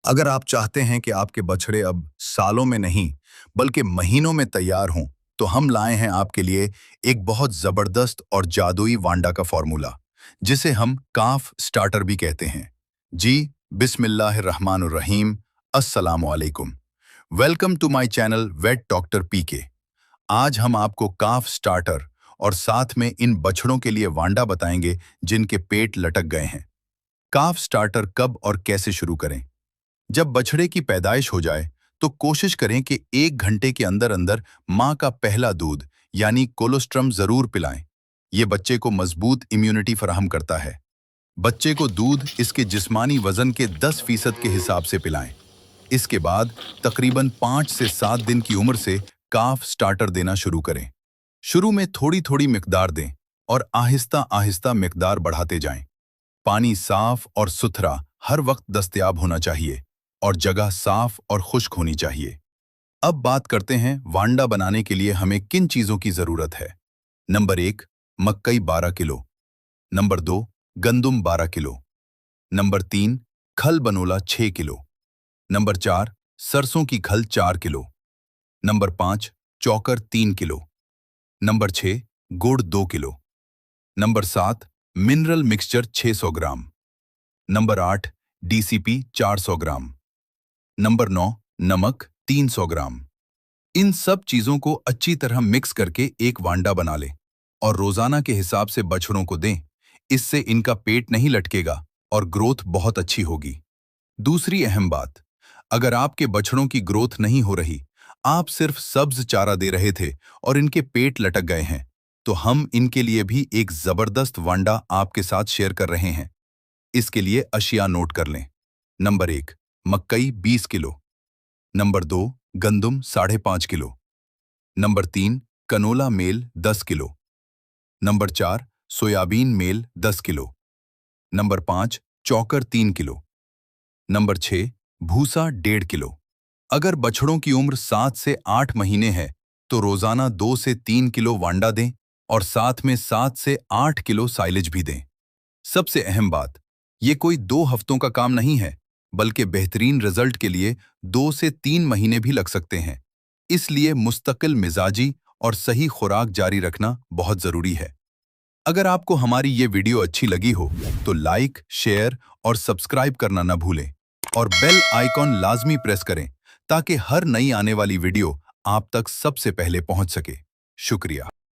अगर आप चाहते हैं कि आपके बछड़े अब सालों में नहीं बल्कि महीनों में तैयार हों, तो हम लाए हैं आपके लिए एक बहुत जबरदस्त और जादुई वांडा का फॉर्मूला, जिसे हम काफ स्टार्टर भी कहते हैं। जी, बिस्मिल्लाहिर्रहमानुर्रहीम, अस्सलाम वालेकुम। Welcome to my channel vet doctor PK. आज हम आपको काफ स्टार्टर और साथ में इन बछड़ों के लिए वांडा बताएंगे जिनके पेट लटक गए हैं। काफ स्टार्टर कब और कैसे शुरू करें? जब बछड़े की पैदाइश हो जाए तो कोशिश करें कि 1 घंटे के अंदर अंदर मां का पहला दूध यानी कोलोस्ट्रम जरूर पिलाएं। ये बच्चे को मजबूत इम्यूनिटी फराहम करता है। बच्चे को दूध इसके जिस्मानी वजन के 10% के हिसाब से पिलाएं। इसके बाद तकरीबन 5 से 7 दिन की उम्र से काफ स्टार्टर देना शुरू करें। शुरू में थोड़ी थोड़ी मिकदार दें और आहिस्ता आहिस्ता मिकदार बढ़ाते जाएं। पानी साफ और सुथरा हर वक्त दस्तयाब होना चाहिए और जगह साफ और खुश्क होनी चाहिए। अब बात करते हैं वांडा बनाने के लिए हमें किन चीजों की जरूरत है। Number 1, मक्कई 12 kilo. Number 2, गंदुम 12 kilo. Number 3, खल बनोला 6 किलो। नंबर 4, सरसों की खल 4 किलो। नंबर 5, चौकर 3 किलो। नंबर 6, गुड़ 2 किलो। नंबर 7, मिनरल मिक्सचर 600 ग्राम। नंबर 8, डीसीपी 400 ग्राम। नंबर 9, नमक 300 ग्राम। इन सब चीजों को अच्छी तरह मिक्स करके एक वांडा बना लें और रोजाना के हिसाब से बछड़ों को दें। इससे इनका पेट नहीं लटकेगा और ग्रोथ बहुत अच्छी होगी। दूसरी अहम बात, अगर आपके बछड़ों की ग्रोथ नहीं हो रही, आप सिर्फ सब्ज चारा दे रहे थे और इनके पेट लटक गए हैं, तो हम इनके लिए भी एक जबरदस्त वांडा आपके साथ शेयर कर रहे हैं। इसके लिए अशिया नोट कर लें। नंबर 1, मक्कई 20 किलो। नंबर 2, गंदुम 5.5 kilo. Number 3, canola meal 10 kilo. Number 4, soybean meal 10 kilo. Number 5, चौकर 3 किलो। नंबर 6, भूसा 1.5 किलो। अगर बछड़ों की उम्र 7 से 8 महीने है तो रोजाना 2 से 3 किलो वांडा दें और साथ में 7 से 8 किलो साइलेज भी दें। सबसे अहम बात, ये कोई 2 हफ्तों का काम नहीं है, बल्कि बेहतरीन रिजल्ट के लिए 2 से 3 महीने भी लग सकते हैं। इसलिए मुस्तकिल मिजाजी और सही खुराक जारी रखना बहुत जरूरी है। अगर आपको हमारी ये वीडियो अच्छी लगी हो तो लाइक, शेयर और सब्सक्राइब करना न भूलें और बेल आइकॉन लाजमी प्रेस करें ताकि हर नई आने वाली वीडियो आप तक सबसे पहले पहुंच सके। शुक्रिया।